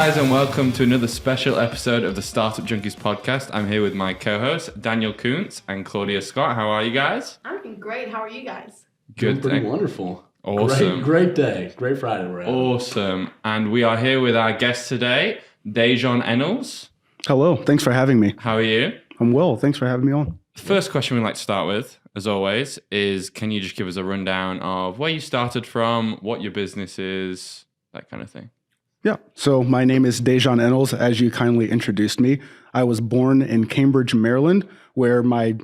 guys, and welcome to another special episode of the Startup Junkies podcast. I'm here with my co-hosts, Daniel Koonce and Claudia Scott. How are you guys? I'm doing great. How are you guys? Good. Pretty wonderful. Awesome. Great day. Great Friday we're having. Awesome. And we are here with our guest today, Daizhan Ennals. Hello. Thanks for having me. How are you? I'm well. Thanks for having me on. The first question we'd like to start with, as always, is can you just give us a rundown of where you started from, what your business is, that kind of thing? Yeah. So my name is Daizhan Ennals, as you kindly introduced me. I was born in Cambridge, Maryland, where my,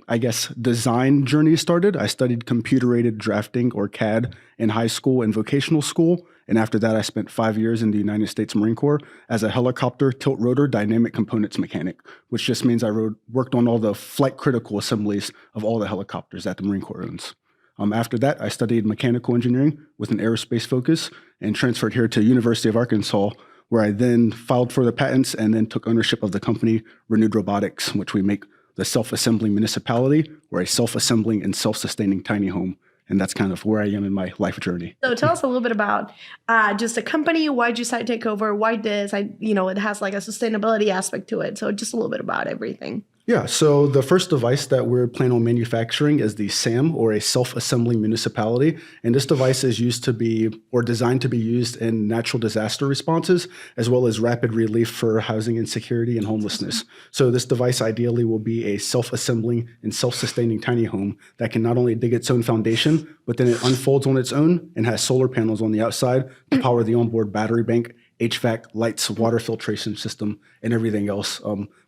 design journey started. I studied computer-aided drafting, or CAD, in high school and vocational school. And after that, I spent 5 years in the United States Marine Corps as a helicopter tilt-rotor dynamic components mechanic, which just means I worked on all the flight-critical assemblies of all the helicopters that the Marine Corps owns. After that, I studied mechanical engineering with an aerospace focus and transferred here to University of Arkansas, where I then filed for the patents and then took ownership of the company Renewed Robotics, which we make the self-assembling Municipality, or a self-assembling and self-sustaining tiny home. And that's kind of where I am in my life journey. So tell us a little bit about just the company. Why'd you decide to take over? Why this? It has like a sustainability aspect to it. So just a little bit about everything. Yeah, so the first device that we're planning on manufacturing is the S.A.M, or a self-assembling municipality. And this device is designed to be used in natural disaster responses, as well as rapid relief for housing insecurity and homelessness. So this device ideally will be a self-assembling and self-sustaining tiny home that can not only dig its own foundation, but then it unfolds on its own and has solar panels on the outside to power the onboard battery bank, HVAC, lights, water filtration system, and everything else.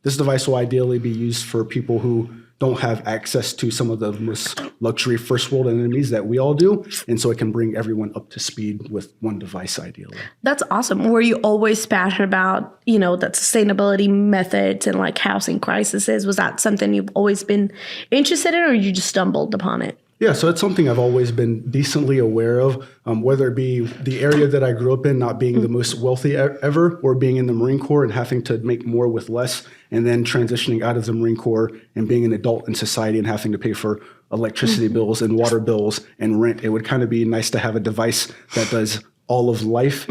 This device will ideally be used for people who don't have access to some of the most luxury first world amenities that we all do. And so it can bring everyone up to speed with one device ideally. That's awesome. Were you always passionate about, that sustainability methods and like housing crises? Was that something you've always been interested in, or you just stumbled upon it? Yeah, so it's something I've always been decently aware of, whether it be the area that I grew up in not being the most wealthy ever, or being in the Marine Corps and having to make more with less, and then transitioning out of the Marine Corps and being an adult in society and having to pay for electricity bills and water bills and rent. It would kind of be nice to have a device that does all of life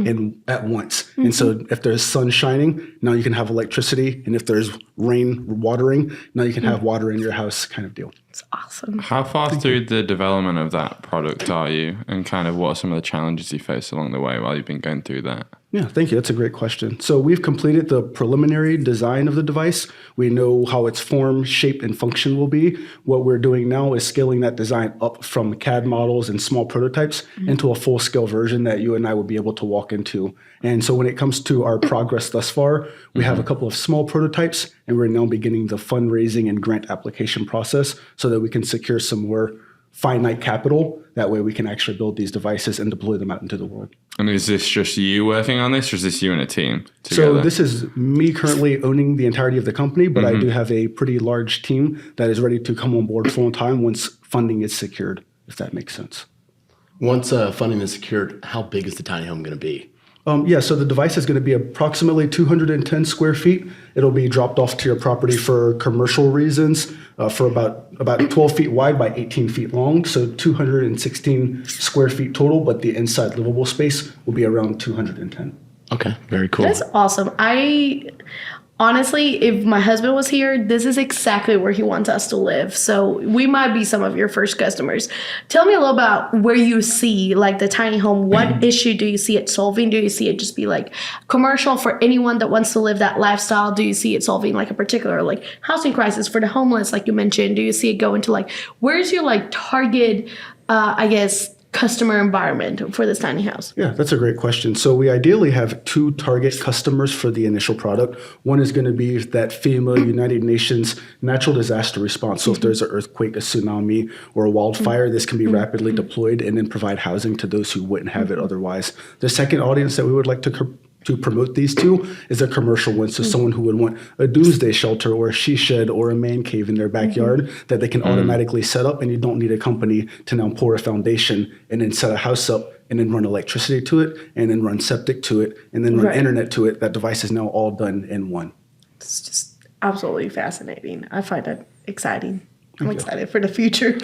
at once. And so if there's sun shining, now you can have electricity. And if there's rain watering, now you can have water in your house, kind of deal. It's awesome. How far through the development of that product are you? And kind of what are some of the challenges you faced along the way while you've been going through that? Yeah, thank you. That's a great question. So we've completed the preliminary design of the device. We know how its form, shape, and function will be. What we're doing now is scaling that design up from CAD models and small prototypes into a full-scale version that you and I would be able to walk into. And so when it comes to our progress thus far, we have a couple of small prototypes, and we're now beginning the fundraising and grant application process so that we can secure some more finite capital. That way we can actually build these devices and deploy them out into the world. And is this just you working on this, or is this you and a team together? So this is me currently owning the entirety of the company, but I do have a pretty large team that is ready to come on board full time once funding is secured, if that makes sense. Once funding is secured, how big is the tiny home going to be? So the device is going to be approximately 210 square feet. It'll be dropped off to your property for commercial reasons for about 12 feet wide by 18 feet long. So 216 square feet total, but the inside livable space will be around 210. Okay, very cool. That's awesome. Honestly, if my husband was here, this is exactly where he wants us to live. So we might be some of your first customers. Tell me a little about where you see like the tiny home. What issue do you see it solving? Do you see it just be like commercial for anyone that wants to live that lifestyle? Do you see it solving like a particular like housing crisis for the homeless, like you mentioned? Do you see it go into like, where's your like target, customer environment for this tiny house? Yeah, that's a great question. So we ideally have two target customers for the initial product. One is going to be that FEMA, United Nations natural disaster response. So if there's an earthquake, a tsunami, or a wildfire, this can be rapidly deployed and then provide housing to those who wouldn't have it otherwise. The second audience that we would like to promote these two is a commercial one. So someone who would want a doomsday shelter or a she shed or a man cave in their backyard that they can automatically set up, and you don't need a company to now pour a foundation and then set a house up and then run electricity to it and then run septic to it and then run internet to it. That device is now all done in one. It's just absolutely fascinating. I find that exciting. I'm excited for the future.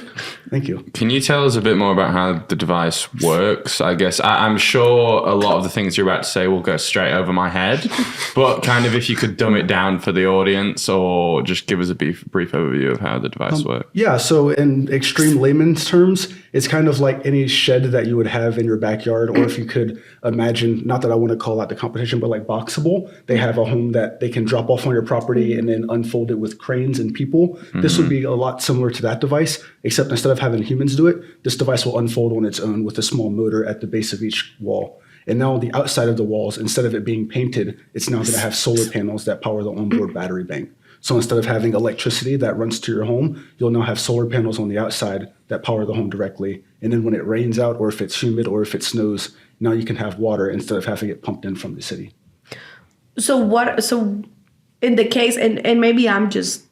Thank you. Can you tell us a bit more about how the device works? I guess I'm sure a lot of the things you're about to say will go straight over my head, but kind of if you could dumb it down for the audience or just give us a brief overview of how the device works. Yeah, so in extreme layman's terms, it's kind of like any shed that you would have in your backyard, or if you could imagine, not that I want to call out the competition, but like Boxable, they have a home that they can drop off on your property and then unfold it with cranes and people. This would be a lot similar to that device, except instead of having humans do it, this device will unfold on its own with a small motor at the base of each wall. And now on the outside of the walls, instead of it being painted, it's now going to have solar panels that power the onboard battery bank. So instead of having electricity that runs to your home, you'll now have solar panels on the outside that power the home directly. And then when it rains out, or if it's humid, or if it snows, now you can have water instead of having it pumped in from the city. So in the case, and maybe I'm just,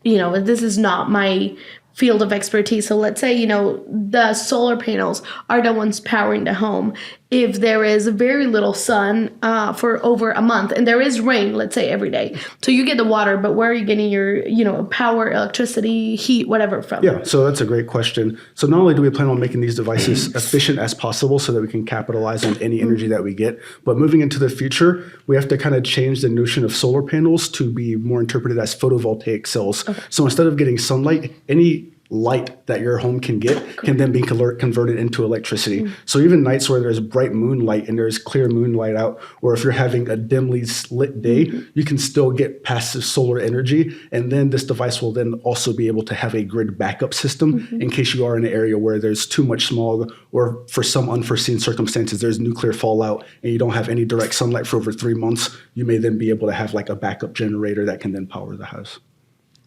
this is not my field of expertise. So let's say, the solar panels are the ones powering the home. If there is very little sun for over a month and there is rain, let's say every day, so you get the water, but where are you getting your, power, electricity, heat, whatever from? Yeah, so that's a great question. So not only do we plan on making these devices efficient as possible so that we can capitalize on any energy that we get, but moving into the future, we have to kind of change the notion of solar panels to be more interpreted as photovoltaic cells. Okay. So instead of getting sunlight, any light that your home can get can then be converted into electricity. So even nights where there's bright moonlight and there's clear moonlight out, or if you're having a dimly lit day, you can still get passive solar energy. And then this device will then also be able to have a grid backup system in case you are in an area where there's too much smog, or for some unforeseen circumstances, there's nuclear fallout and you don't have any direct sunlight for over 3 months. You may then be able to have like a backup generator that can then power the house.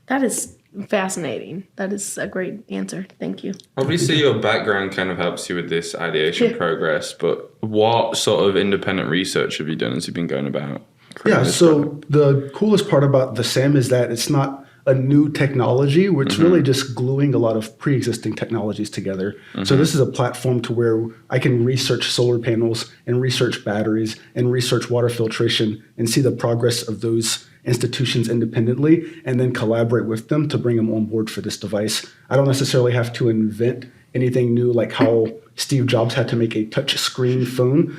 That is fascinating. That is a great answer. Thank you. Obviously, your background kind of helps you with this ideation progress, but what sort of independent research have you done as you've been going about? Yeah, so the coolest part about the S.A.M is that it's not a new technology, which is really just gluing a lot of pre-existing technologies together. So this is a platform to where I can research solar panels and research batteries and research water filtration and see the progress of those institutions independently and then collaborate with them to bring them on board for this device. I don't necessarily have to invent anything new like how Steve Jobs had to make a touch screen phone.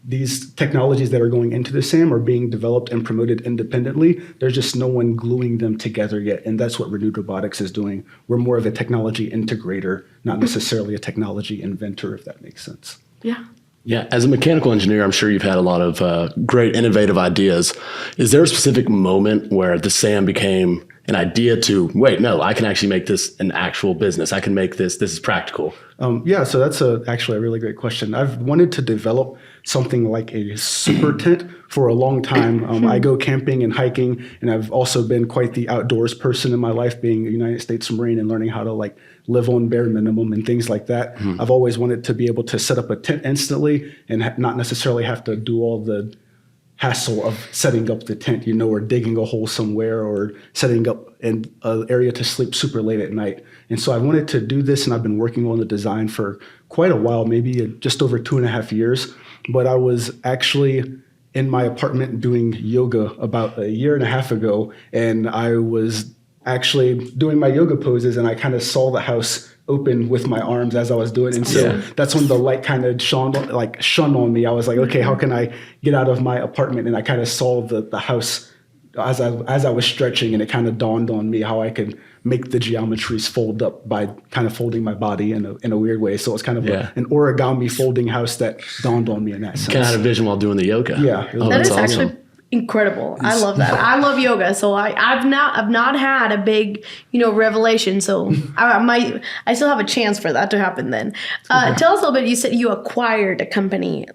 These technologies that are going into the S.A.M are being developed and promoted independently. There's just no one gluing them together yet. And that's what Renewed Robotics is doing. We're more of a technology integrator, not necessarily a technology inventor, if that makes sense. Yeah. Yeah, as a mechanical engineer, I'm sure you've had a lot of great innovative ideas. Is there a specific moment where the S.A.M became an idea to, wait, no, I can actually make this an actual business. I can make this is practical. Yeah, so that's actually a really great question. I've wanted to develop something like a super tent for a long time. I go camping and hiking, and I've also been quite the outdoors person in my life, being a United States Marine and learning how to live on bare minimum and things like that. I've always wanted to be able to set up a tent instantly and not necessarily have to do all the hassle of setting up the tent, or digging a hole somewhere or setting up an area to sleep super late at night. And so I wanted to do this, and I've been working on the design for quite a while, maybe just over 2.5 years. But I was actually in my apartment doing yoga about 1.5 years ago, and I was actually doing my yoga poses, and I kind of saw the house open with my arms as I was doing it. And so that's when the light kind of shone on me. I was like, okay, how can I get out of my apartment? And I kind of saw the house as I was stretching, and it kind of dawned on me how I could make the geometries fold up by kind of folding my body in a weird way. So it's kind of an origami folding house that dawned on me in that sense. Kind of had a vision while doing the yoga. Yeah. That is actually incredible. I love that. I love yoga. So I've not had a big, revelation. So I still have a chance for that to happen then. Tell us a little bit. You said you acquired a company,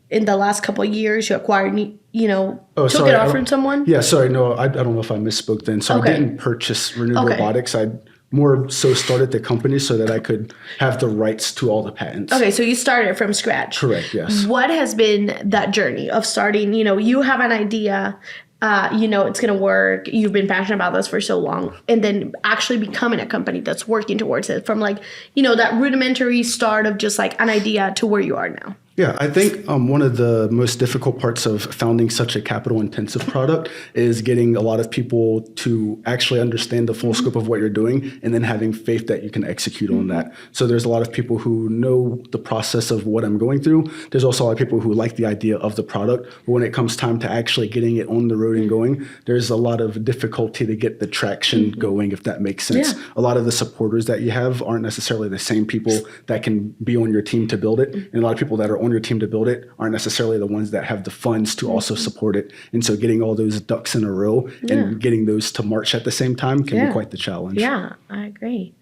in the last couple of years. You acquired, took it off from someone? Yeah, sorry. No, I don't know if I misspoke then. So I didn't purchase Renewed Robotics. I more so started the company so that I could have the rights to all the patents. Okay, so you started from scratch. Correct, yes. What has been that journey of starting, you have an idea, it's going to work. You've been passionate about this for so long, and then actually becoming a company that's working towards it from that rudimentary start of just an idea to where you are now. Yeah, I think one of the most difficult parts of founding such a capital-intensive product is getting a lot of people to actually understand the full scope of what you're doing and then having faith that you can execute on that. So there's a lot of people who know the process of what I'm going through. There's also a lot of people who like the idea of the product, but when it comes time to actually getting it on the road and going, there's a lot of difficulty to get the traction going, if that makes sense. Yeah. A lot of the supporters that you have aren't necessarily the same people that can be on your team to build it, and a lot of people that are on your team to build it aren't necessarily the ones that have the funds to also support it. And so getting all those ducks in a row and getting those to march at the same time can be quite the challenge. Yeah, I agree.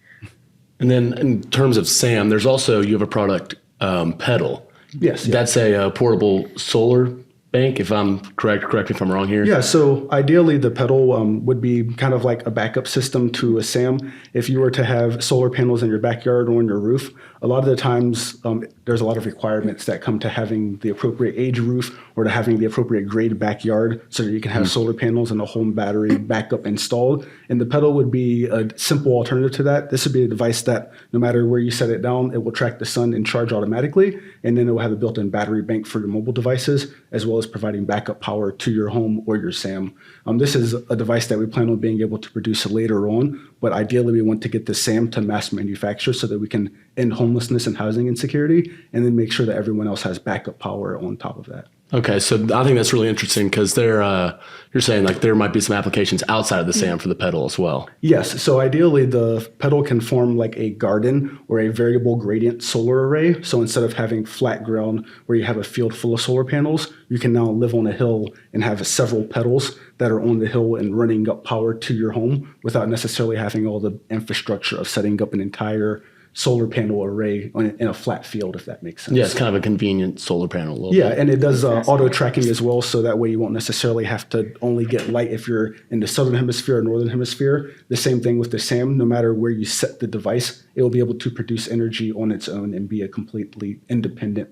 And then in terms of S.A.M, there's also, you have a product, Pedal. Yes. That's a portable solar bank, if I'm correct me if I'm wrong here. Yeah, so ideally the pedal would be kind of like a backup system to a S.A.M. If you were to have solar panels in your backyard or on your roof, a lot of the times there's a lot of requirements that come to having the appropriate age roof or to having the appropriate grade backyard so that you can have solar panels and a home battery backup installed. And the pedal would be a simple alternative to that. This would be a device that no matter where you set it down, it will track the sun and charge automatically. And then it will have a built-in battery bank for your mobile devices, as well as providing backup power to your home or your S.A.M. This is a device that we plan on being able to produce later on, but ideally we want to get the S.A.M to mass manufacture so that we can end homelessness and housing insecurity, and then make sure that everyone else has backup power on top of that. Okay, so I think that's really interesting because you're saying like there might be some applications outside of the S.A.M for the pedal as well. Yes, so ideally the pedal can form like a garden or a variable gradient solar array. So instead of having flat ground where you have a field full of solar panels, you can now live on a hill and have several pedals that are on the hill and running up power to your home without necessarily having all the infrastructure of setting up an entire solar panel array in a flat field, if that makes sense. Yeah, it's kind of a convenient solar panel. A little bit. And it does auto tracking as well, so that way you won't necessarily have to only get light if you're in the southern hemisphere or northern hemisphere. The same thing with the S.A.M. No matter where you set the device, it will be able to produce energy on its own and be a completely independent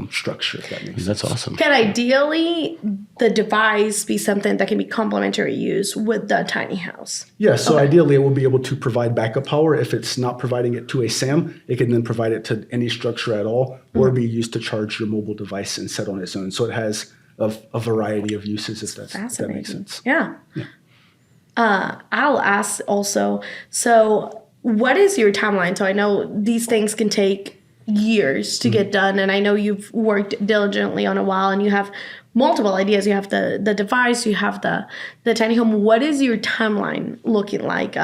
structure, if that makes sense. That's awesome. Can ideally the device be something that can be complementary use with the tiny house? Yeah, so ideally it will be able to provide backup power. If it's not providing it to a S.A.M, it can then provide it to any structure at all, or be used to charge your mobile device and set on its own. So it has a variety of uses, if that makes sense. Yeah. I'll ask also, so what is your timeline? So I know these things can take years to get done, and I know you've worked diligently on a while and you have multiple ideas. You have the device, you have the tiny home. What is your timeline looking like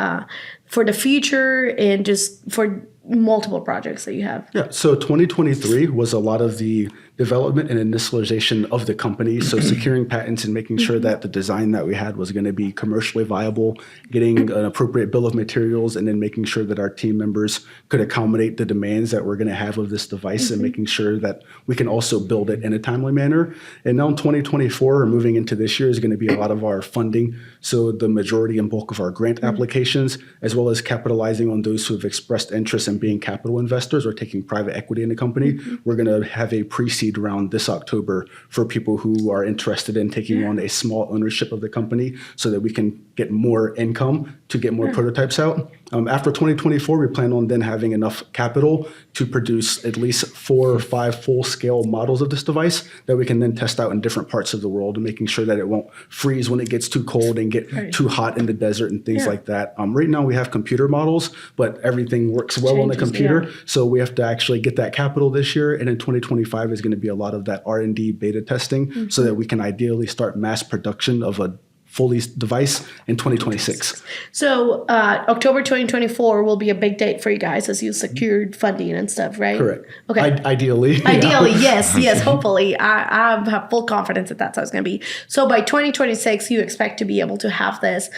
for the future and just for multiple projects that you have? Yeah, so 2023 was a lot of the development and initialization of the company. So securing patents and making sure that the design that we had was going to be commercially viable, getting an appropriate bill of materials, and then making sure that our team members could accommodate the demands that we're going to have of this device and making sure that we can also build it in a timely manner. And now in 2024, or moving into this year, is going to be a lot of our funding. So the majority and bulk of our grant applications, as well as capitalizing on those who have expressed interest in being capital investors or taking private equity in the company. We're going to have a pre-seed round this October for people who are interested in taking on a small ownership of the company so that we can get more income to get more prototypes out. After 2024, we plan on then having enough capital to produce at least 4 or 5 full-scale models of this device that we can then test out in different parts of the world and making sure that it won't freeze when it gets too cold and get too hot in the desert and things like that. Right now we have computer models, but everything works well on the computer. So we have to actually get that capital this year. And in 2025 is going to be a lot of that R&D beta testing so that we can ideally start mass production of a fully device in 2026. So October 2024 will be a big date for you guys as you secured funding and stuff, right? Correct. Okay. Ideally. Ideally, yes. Hopefully. I have full confidence that that's how it's going to be. So by 2026, you expect to be able to have this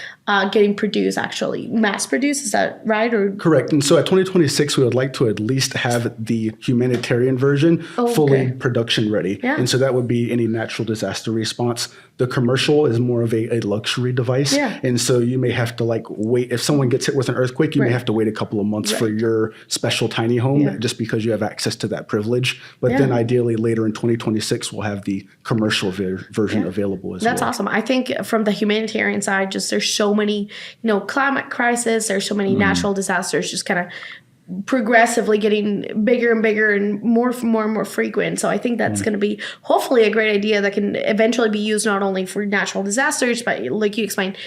getting produced, actually mass produced. Is that right? Or correct. And so at 2026, we would like to at least have the humanitarian version fully production ready. Yeah. And so that would be any natural disaster response. The commercial is more of a luxury device. Yeah. And so you may have to wait. If someone gets hit with an earthquake, you may have to wait a couple of months for your special tiny home just because you have access to that privilege. But then ideally later in 2026, we'll have the commercial version available as well. That's awesome. I think from the humanitarian side, just there's so many, climate crisis, there's so many natural disasters just kind of progressively getting bigger and bigger and more and more frequent. So I think that's going to be hopefully a great idea that can eventually be used not only for natural disasters, but like you explained,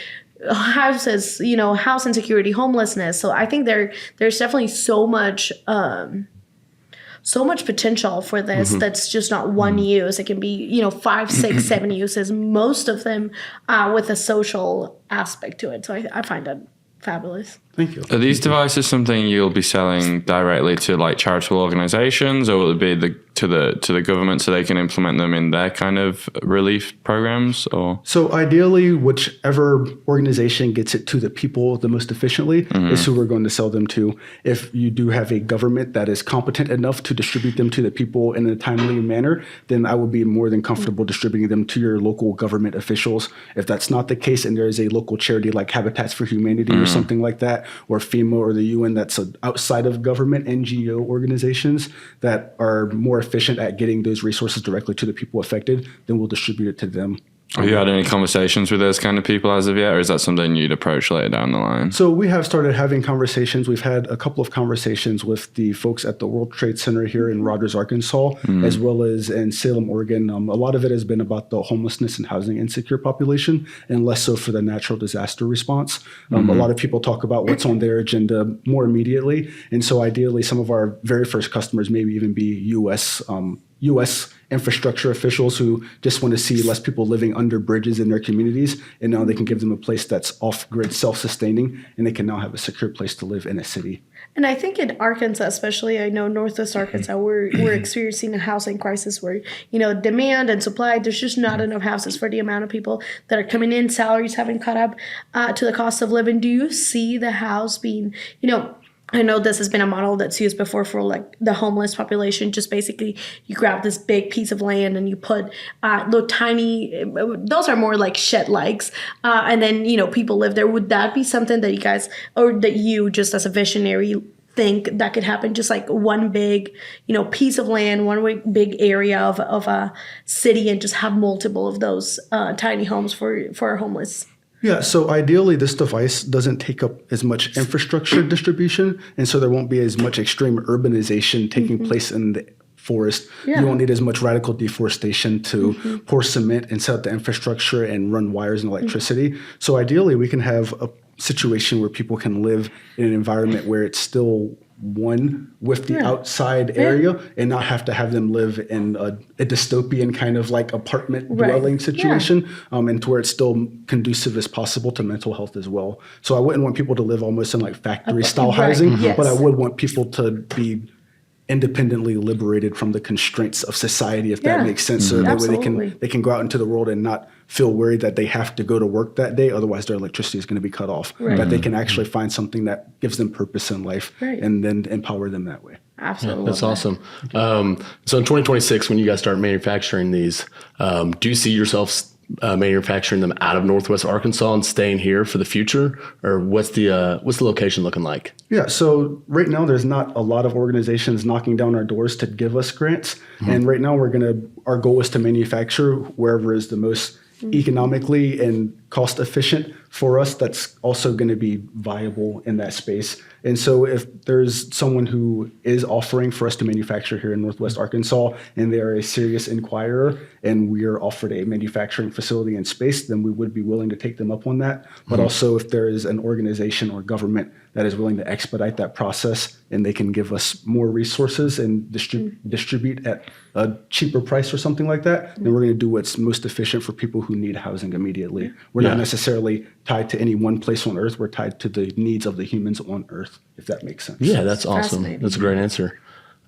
houses, house insecurity, homelessness. So I think there's definitely so much potential for this that's just not one use. It can be 5, 6, 7 uses, most of them with a social aspect to it. So I find that fabulous. Thank you. Are these devices something you'll be selling directly to like charitable organizations, or will it be to the government so they can implement them in their kind of relief programs? Or So ideally, whichever organization gets it to the people the most efficiently is who we're going to sell them to. If you do have a government that is competent enough to distribute them to the people in a timely manner, then I would be more than comfortable distributing them to your local government officials. If that's not the case and there is a local charity like Habitats for Humanity or something like that, or FEMA or the UN that's outside of government NGO organizations that are more efficient at getting those resources directly to the people affected, then we'll distribute it to them. have you had any conversations with those kind of people as of yet, or is that something you'd approach later down the line? So we have started having conversations. We've had a couple of conversations with the folks at the World Trade Center here in Rogers, Arkansas, as well as in Salem, Oregon. A lot of it has been about the homelessness and housing insecure population, and less so for the natural disaster response. A lot of people talk about what's on their agenda more immediately. And so ideally, some of our very first customers maybe even be U.S. infrastructure officials who just want to see less people living under bridges in their communities, and now they can give them a place that's off-grid, self-sustaining, and they can now have a secure place to live in a city. And I think in Arkansas, especially, I know Northwest Arkansas, we're experiencing a housing crisis where, demand and supply, there's just not enough houses for the amount of people that are coming in. Salaries haven't caught up to the cost of living. Do you see the house being, I know this has been a model that's used before for like the homeless population. Just basically you grab this big piece of land and you put little tiny, those are more like shed-likes, and then, people live there. Would that be something that you guys, or that you just as a visionary think that could happen? Just like one big, piece of land, one big area of a city, and just have multiple of those tiny homes for our homeless. Yeah, so ideally this device doesn't take up as much infrastructure distribution, and so there won't be as much extreme urbanization taking place in the forest. Yeah. You won't need as much radical deforestation to pour cement and set up the infrastructure and run wires and electricity. So ideally we can have a situation where people can live in an environment where it's still one with the outside area, and not have to have them live in a dystopian kind of like apartment dwelling situation, and to where it's still conducive as possible to mental health as well. So I wouldn't want people to live almost in like factory style housing, but I would want people to be independently liberated from the constraints of society, if that makes sense. So that way they can go out into the world and not feel worried that they have to go to work that day, otherwise their electricity is going to be cut off. That they can actually find something that gives them purpose in life, and then empower them that way. Absolutely. That's awesome. So in 2026, when you guys start manufacturing these, do you see yourself manufacturing them out of Northwest Arkansas and staying here for the future, or what's the location looking like? Yeah, so right now there's not a lot of organizations knocking down our doors to give us grants, and right now our goal is to manufacture wherever is the most economically and cost efficient for us, that's also going to be viable in that space. And so if there's someone who is offering for us to manufacture here in Northwest Arkansas, and they are a serious inquirer, and we are offered a manufacturing facility and space, then we would be willing to take them up on that. But also if there is an organization or government that is willing to expedite that process, and they can give us more resources and distribute at a cheaper price or something like that, then we're going to do what's most efficient for people who need housing immediately. We're not necessarily tied to any one place on Earth. We're tied to the needs of the humans on Earth, if that makes sense. Yeah, that's awesome. That's a great answer.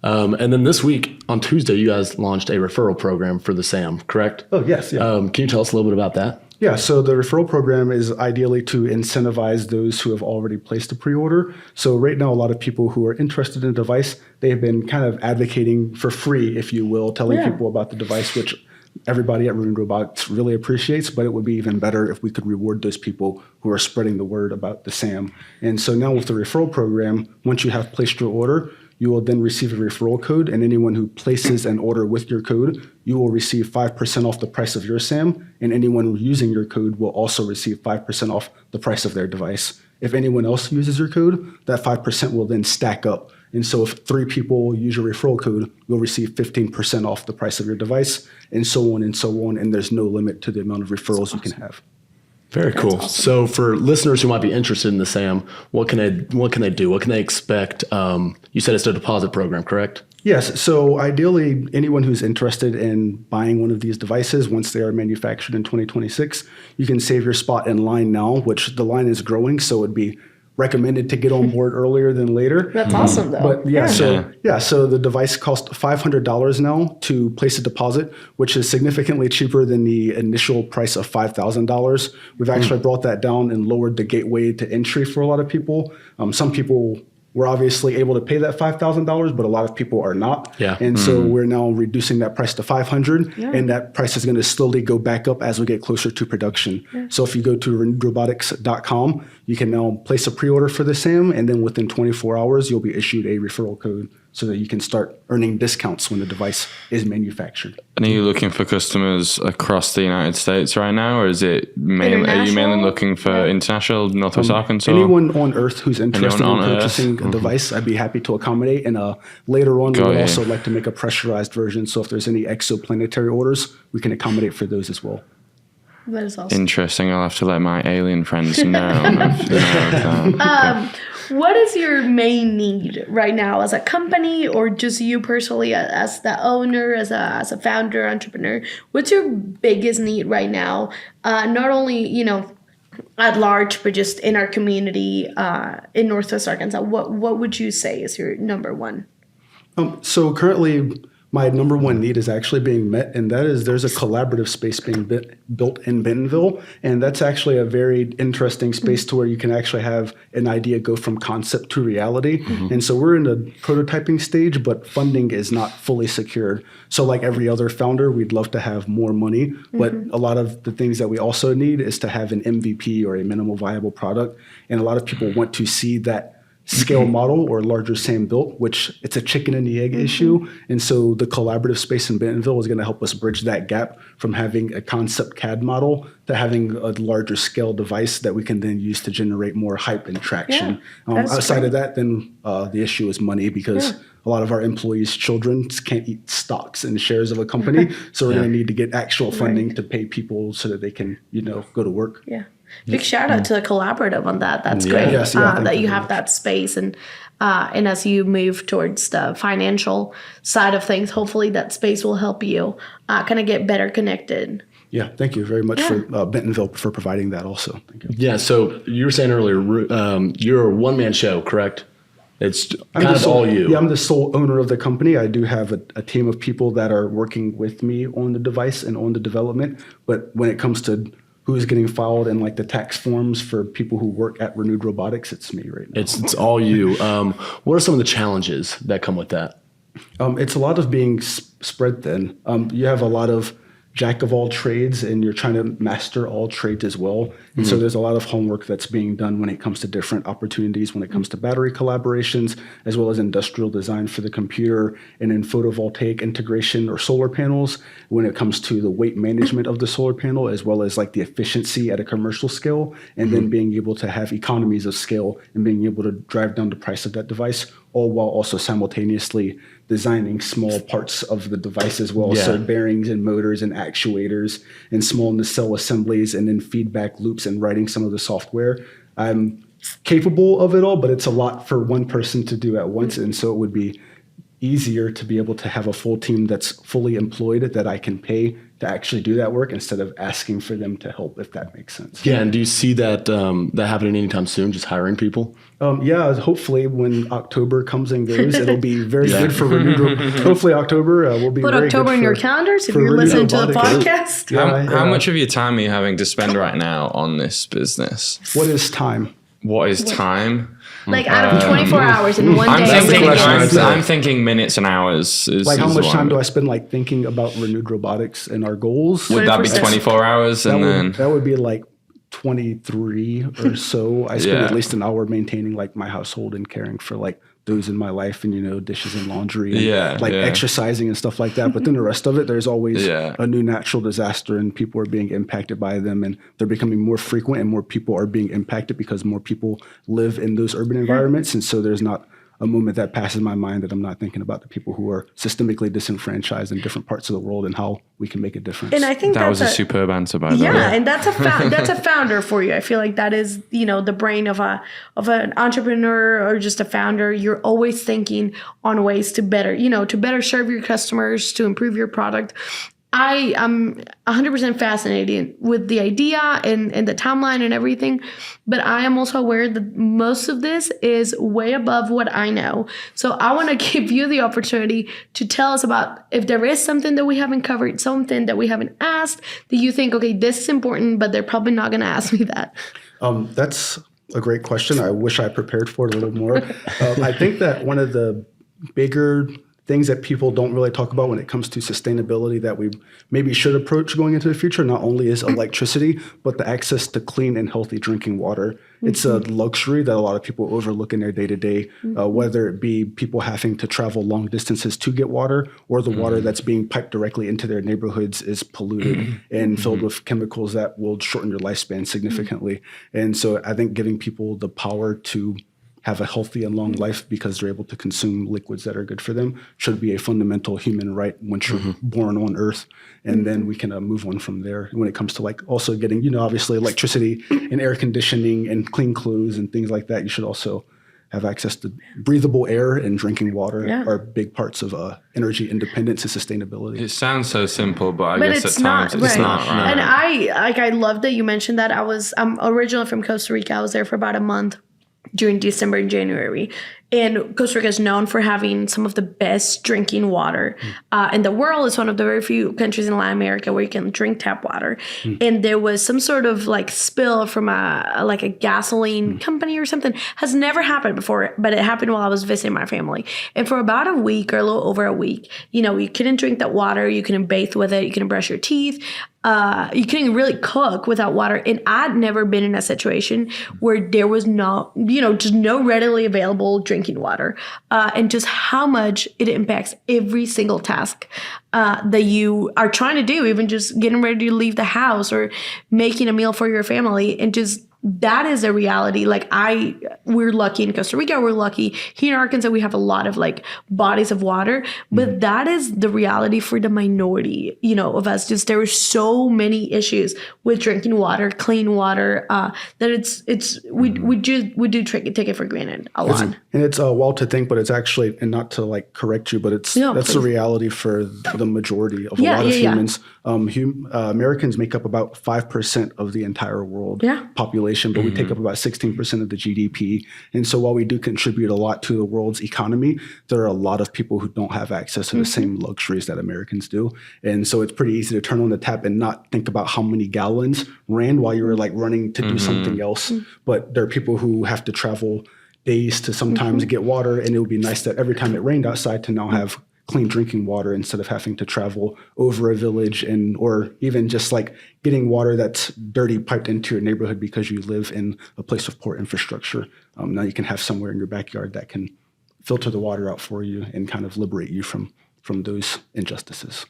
And then this week on Tuesday, you guys launched a referral program for the S.A.M, correct? Oh, yes. Yeah. Can you tell us a little bit about that? Yeah, so the referral program is ideally to incentivize those who have already placed a pre-order. So right now, a lot of people who are interested in a device, they have been kind of advocating for free, if you will, telling people about the device, which everybody at Renewed Robotics really appreciates, but it would be even better if we could reward those people who are spreading the word about the S.A.M. And so now with the referral program, once you have placed your order, you will then receive a referral code, and anyone who places an order with your code, you will receive 5% off the price of your S.A.M, and anyone using your code will also receive 5% off the price of their device. If anyone else uses your code, that 5% will then stack up, And so if 3 people use your referral code, you'll receive 15% off the price of your device, and so on and so on. And there's no limit to the amount of referrals you can have. Very cool. Awesome. So for listeners who might be interested in the SAM, what can they do? What can they expect? You said it's a deposit program, correct? Yes. So ideally, anyone who's interested in buying one of these devices, once they are manufactured in 2026, you can save your spot in line now, which the line is growing. So it'd be recommended to get on board earlier than later. That's awesome, though. But so the device costs $500 now to place a deposit, which is significantly cheaper than the initial price of $5,000. We've actually brought that down and lowered the gateway to entry for a lot of people. Some people were obviously able to pay that $5,000, but a lot of people are not. Yeah. And so we're now reducing that price to $500, and that price is going to slowly go back up as we get closer to production. So if you go to renewedrobotics.com, you can now place a pre-order for the SAM, and then within 24 hours, you'll be issued a referral code so that you can start earning discounts when the device is manufactured. And are you looking for customers across the United States right now, or is it are you mainly International? looking for international, Northwest Arkansas? Anyone on Earth who's interested in on Earth? purchasing a device, I'd be happy to accommodate. And later on, Got we'd you. also like to make a pressurized version. So if there's any exoplanetary orders, we can accommodate for those as well. That is awesome. Interesting. I'll have to let my alien friends know. What is your main need right now as a company, or just you personally as the owner, as a founder, entrepreneur? What's your biggest need right now? Not only, at large, but just in our community in Northwest Arkansas. What would you say is your number one? So currently, my number one need is actually being met, and that is there's a collaborative space being built in Bentonville, and that's actually a very interesting space to where you can actually have an idea go from concept to reality. And so we're in the prototyping stage, but funding is not fully secured. So like every other founder, we'd love to have more money, but a lot of the things that we also need is to have an MVP or a minimal viable product, and a lot of people want to see that scale model or larger SAM built, which it's a chicken and the egg issue. And so the collaborative space in Bentonville is going to help us bridge that gap from having a concept CAD model to having a larger scale device that we can then use to generate more hype and traction. Outside of that, then the issue is money, because a lot of our employees' children can't eat stocks and shares of a company. So we're going to need to get actual funding to pay people so that they can, go to work. Yeah. Big shout out to the collaborative on that. That's great that you have that space, and as you move towards the financial side of things, hopefully that space will help you kind of get better connected. Yeah, thank you very much for Bentonville for providing that also. Thank you. Yeah. So you were saying earlier, you're a one-man show, correct? It's kind of all you. Yeah, I'm the sole owner of the company. I do have a team of people that are working with me on the device and on the development. But when it comes to who's getting filed in like the tax forms for people who work at Renewed Robotics, it's me right now. It's all you. What are some of the challenges that come with that? It's a lot of being spread thin. You have a lot of jack of all trades, and you're trying to master all trades as well. And so there's a lot of homework that's being done when it comes to different opportunities, when it comes to battery collaborations, as well as industrial design for the computer, and then photovoltaic integration or solar panels, when it comes to the weight management of the solar panel, as well as like the efficiency at a commercial scale, and then being able to have economies of scale and being able to drive down the price of that device, all while also simultaneously designing small parts of the device as well. So bearings and motors and actuators and small nacelle assemblies, and then feedback loops and writing some of the software. I'm capable of it all, but it's a lot for one person to do at once. And so it would be easier to be able to have a full team that's fully employed that I can pay to actually do that work instead of asking for them to help, if that makes sense. Yeah. And do you see that that happening anytime soon, just hiring people? Hopefully when October comes and goes, it'll be very good for Renewed. Hopefully October will be Put very October good in your for calendars if for you're Renewed listening to the Robotics. podcast. How much of your time are you having to spend right now on this business? What is time? What is time? Like out of 24 hours in one day. I'm thinking minutes and hours. Like how much time do I spend like thinking about Renewed Robotics and our goals? Would that be 24 hours? That would be like 23 or so. I spend at least an hour maintaining like my household and caring for like those in my life, and dishes and laundry and exercising and stuff like that. But then the rest of it, there's always a new natural disaster, and people are being impacted by them, and they're becoming more frequent, and more people are being impacted because more people live in those urban environments. And so there's not a moment that passes my mind that I'm not thinking about the people who are systemically disenfranchised in different parts of the world and how we can make a difference. And I think That was a superb answer, by the way. yeah, and that's a founder for you. I feel like that is, the brain of an entrepreneur or just a founder. You're always thinking on ways to better, to better serve your customers, to improve your product. I am 100% fascinated with the idea and the timeline and everything, but I am also aware that most of this is way above what I know. So I want to give you the opportunity to tell us about if there is something that we haven't covered, something that we haven't asked, that you think, okay, this is important, but they're probably not going to ask me that. That's a great question. I wish I prepared for it a little more. I think that one of the bigger things that people don't really talk about when it comes to sustainability that we maybe should approach going into the future, not only is electricity, but the access to clean and healthy drinking water. Mm-hmm. It's a luxury that a lot of people overlook in their day-to-day, whether it be people having to travel long distances to get water, or the water that's being piped directly into their neighborhoods is polluted and filled with chemicals that will shorten your lifespan significantly. And so I think giving people the power to have a healthy and long life because they're able to consume liquids that are good for them should be a fundamental human right once you're born on Earth. And then we can move on from there. And when it comes to like also getting, obviously electricity and air conditioning and clean clothes and things like that, you should also have access to breathable air and drinking water are big parts of energy independence and sustainability. It sounds so simple, but I guess it's at times not, it's not right. And I love that you mentioned that. I'm originally from Costa Rica. I was there for about a month during December and January. And Costa Rica is known for having some of the best drinking water in the world. It's one of the very few countries in Latin America where you can drink tap water. And there was some sort of like spill from a gasoline company or something. Has never happened before, but it happened while I was visiting my family. And for about a week or a little over a week, you couldn't drink that water. You couldn't bathe with it. You couldn't brush your teeth. You couldn't really cook without water. And I'd never been in a situation where there was just no readily available drinking water, and just how much it impacts every single task that you are trying to do, even just getting ready to leave the house or making a meal for your family. And just that is a reality. Like we're lucky in Costa Rica. We're lucky here in Arkansas. We have a lot of like bodies of water, but that is the reality for the minority, of us. Just there are so many issues with drinking water, clean water, that we do take it for granted a lot. And it's wild to think, but it's actually, and not to like correct you, but that's the reality for the majority of a lot of humans. Americans make up about 5% of the entire world population. But we take up about 16% of the GDP. And so while we do contribute a lot to the world's economy, there are a lot of people who don't have access to the same luxuries that Americans do. And so it's pretty easy to turn on the tap and not think about how many gallons ran while you were like running to do something else. But there are people who have to travel days to sometimes get water. And it would be nice that every time it rained outside to now have clean drinking water instead of having to travel over a village or even just like getting water that's dirty piped into your neighborhood because you live in a place of poor infrastructure. Now you can have somewhere in your backyard that can filter the water out for you and kind of liberate you from those injustices.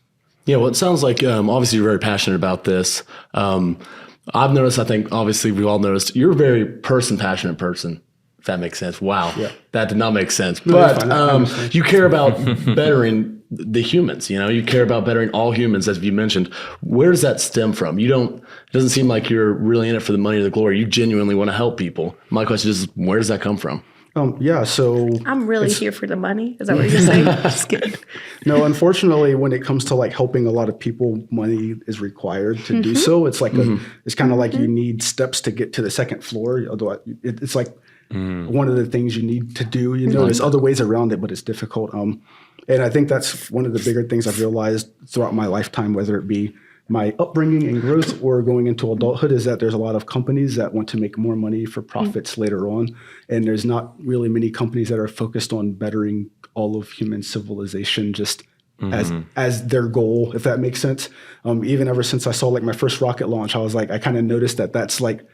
Yeah, well, it sounds like obviously you're very passionate about this. I've noticed, I think obviously we've all noticed, you're a very passionate person. If that makes sense. Wow. Yeah. That did not make sense. But you care about bettering the humans, you care about bettering all humans, as you mentioned. Where does that stem from? It doesn't seem like you're really in it for the money or the glory. You genuinely want to help people. My question is, where does that come from? So I'm really here for the money. Is that what you're saying? Just kidding. No, unfortunately, when it comes to like helping a lot of people, money is required to do so. It's like it's kind of like you need steps to get to the second floor. Although it's like one of the things you need to do. There's other ways around it, but it's difficult. And I think that's one of the bigger things I've realized throughout my lifetime, whether it be my upbringing and growth or going into adulthood, is that there's a lot of companies that want to make more money for profits later on. And there's not really many companies that are focused on bettering all of human civilization just as their goal, if that makes sense. Even ever since I saw like my first rocket launch, I was like, I kind of noticed that that's like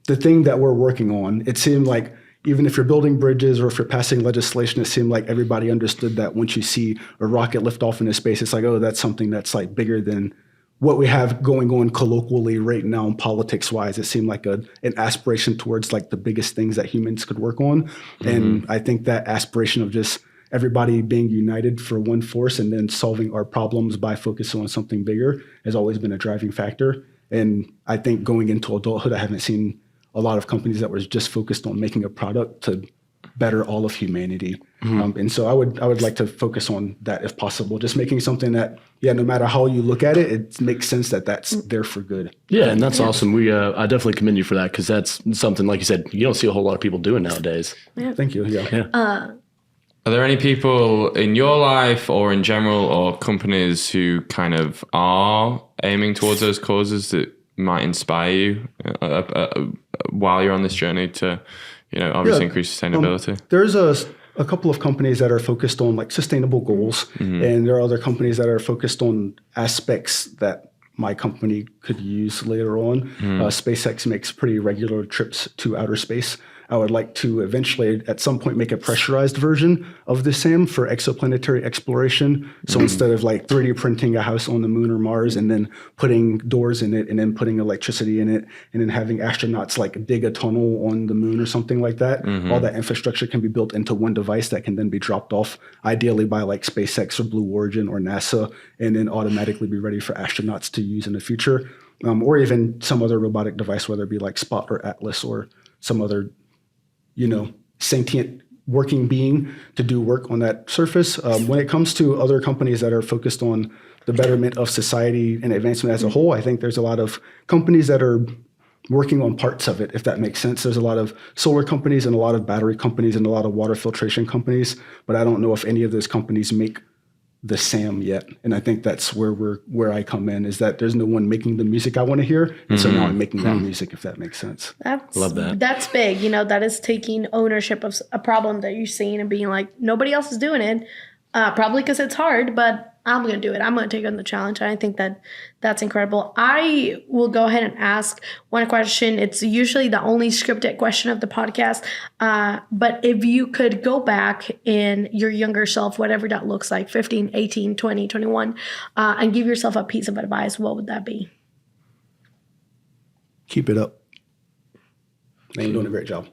the thing that we're working on. It seemed like even if you're building bridges or if you're passing legislation, it seemed like everybody understood that once you see a rocket lift off into space, it's like, oh, that's something that's like bigger than what we have going on colloquially right now, politics wise, it seemed like an aspiration towards like the biggest things that humans could work on. And I think that aspiration of just everybody being united for one force and then solving our problems by focusing on something bigger has always been a driving factor. And I think going into adulthood, I haven't seen a lot of companies that were just focused on making a product to better all of humanity. And so I would like to focus on that if possible, just making something that, no matter how you look at it, it makes sense that that's there for good. Yeah, and that's awesome. I definitely commend you for that, because that's something, like you said, you don't see a whole lot of people doing nowadays. Yeah. Thank you. Yeah. Are there any people in your life or in general or companies who kind of are aiming towards those causes that might inspire you while you're on this journey to, obviously increase sustainability? There's a couple of companies that are focused on like sustainable goals, and there are other companies that are focused on aspects that my company could use later on. SpaceX makes pretty regular trips to outer space. I would like to eventually, at some point, make a pressurized version of the S.A.M for exoplanetary exploration. So instead of like 3D printing a house on the moon or Mars and then putting doors in it and then putting electricity in it and then having astronauts like dig a tunnel on the moon or something like that, all that infrastructure can be built into one device that can then be dropped off, ideally by like SpaceX or Blue Origin or NASA, and then automatically be ready for astronauts to use in the future. Or even some other robotic device, whether it be like Spot or Atlas or some other sentient working being to do work on that surface. When it comes to other companies that are focused on the betterment of society and advancement as a whole, I think there's a lot of companies that are working on parts of it, if that makes sense. There's a lot of solar companies and a lot of battery companies and a lot of water filtration companies, but I don't know if any of those companies make the S.A.M yet. And I think that's where I come in, is that there's no one making the music I want to hear. And so now I'm making that music, if that makes sense. Love that. That's big. That is taking ownership of a problem that you're seeing and being like, nobody else is doing it. Probably because it's hard, but I'm going to do it. I'm going to take on the challenge. And I think that's incredible. I will go ahead and ask one question. It's usually the only scripted question of the podcast. But if you could go back in your younger self, whatever that looks like, 15, 18, 20, 21, and give yourself a piece of advice, what would that be? Keep it up. And you're doing a great job.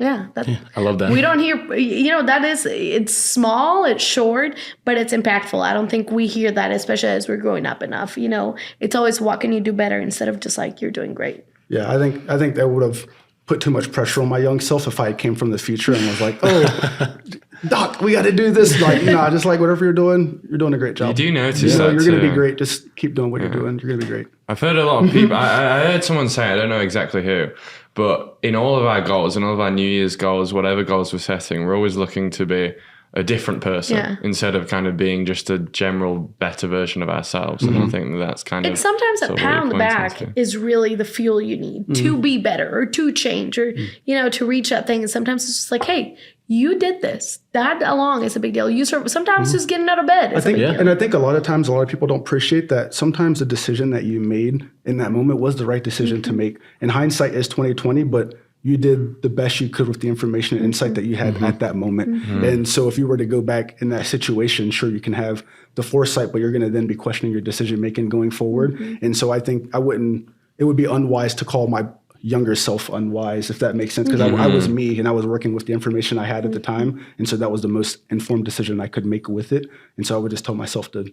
Yeah, I love that. We don't hear, it's small, it's short, but it's impactful. I don't think we hear that, especially as we're growing up enough. It's always, what can you do better, instead of just like, you're doing great. Yeah, I think that would have put too much pressure on my young self if I came from the future and was like, oh, Doc, we got to do this. Like, just like whatever you're doing a great job. You do notice that you're going to be great. Just keep doing what you're doing. You're going to be great. I've heard a lot of people, I heard someone say, I don't know exactly who, but in all of our goals and all of our New Year's goals, whatever goals we're setting, we're always looking to be a different person instead of kind of being just a general better version of ourselves. And I think that's kind of... And sometimes a pat on the back is really the fuel you need to be better or to change or, to reach that thing. And sometimes it's just like, hey, you did this. That alone is a big deal. Sometimes just getting out of bed is a big deal. And I think a lot of times, a lot of people don't appreciate that sometimes the decision that you made in that moment was the right decision to make. And hindsight is 20/20, but you did the best you could with the information and insight that you had at that moment. And so if you were to go back in that situation, sure, you can have the foresight, but you're going to then be questioning your decision making going forward. And so I think it would be unwise to call my younger self unwise, if that makes sense, because I was me and I was working with the information I had at the time. And so that was the most informed decision I could make with it. And so I would just tell myself to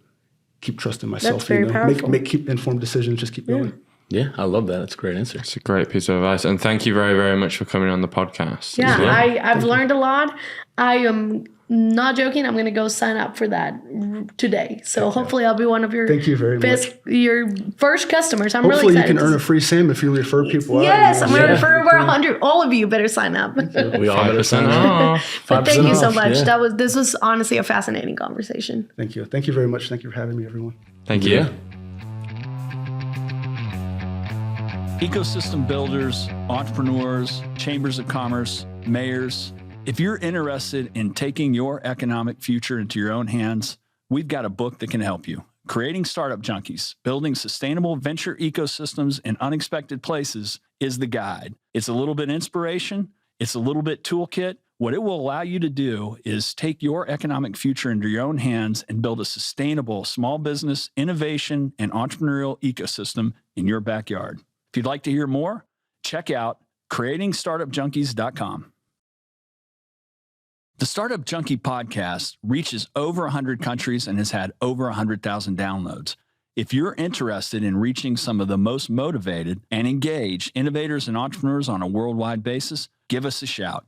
keep trusting myself. That's very powerful. Keep informed decisions, just keep going. Yeah, I love that. That's a great answer. It's a great piece of advice. And thank you very, very much for coming on the podcast. Yeah, I've learned a lot. I am not joking. I'm going to go sign up for that today. So hopefully I'll be one of your Thank you very much. Your first customers. I'm Hopefully really excited. you can earn a free S.A.M if you refer people Yes, out. I'm going to refer over 100. All of you better sign up. We all better sign up. But thank you so off, much. yeah. This was honestly a fascinating conversation. Thank you. Thank you very much. Thank you for having me, everyone. Thank you. Yeah. Ecosystem builders, entrepreneurs, chambers of commerce, mayors. If you're interested in taking your economic future into your own hands, we've got a book that can help you. Creating Startup Junkies, Building Sustainable Venture Ecosystems in Unexpected Places is the guide. It's a little bit inspiration. It's a little bit toolkit. What it will allow you to do is take your economic future into your own hands and build a sustainable small business, innovation, and entrepreneurial ecosystem in your backyard. If you'd like to hear more, check out creatingstartupjunkies.com. The Startup Junkie podcast reaches over 100 countries and has had over 100,000 downloads. If you're interested in reaching some of the most motivated and engaged innovators and entrepreneurs on a worldwide basis, give us a shout.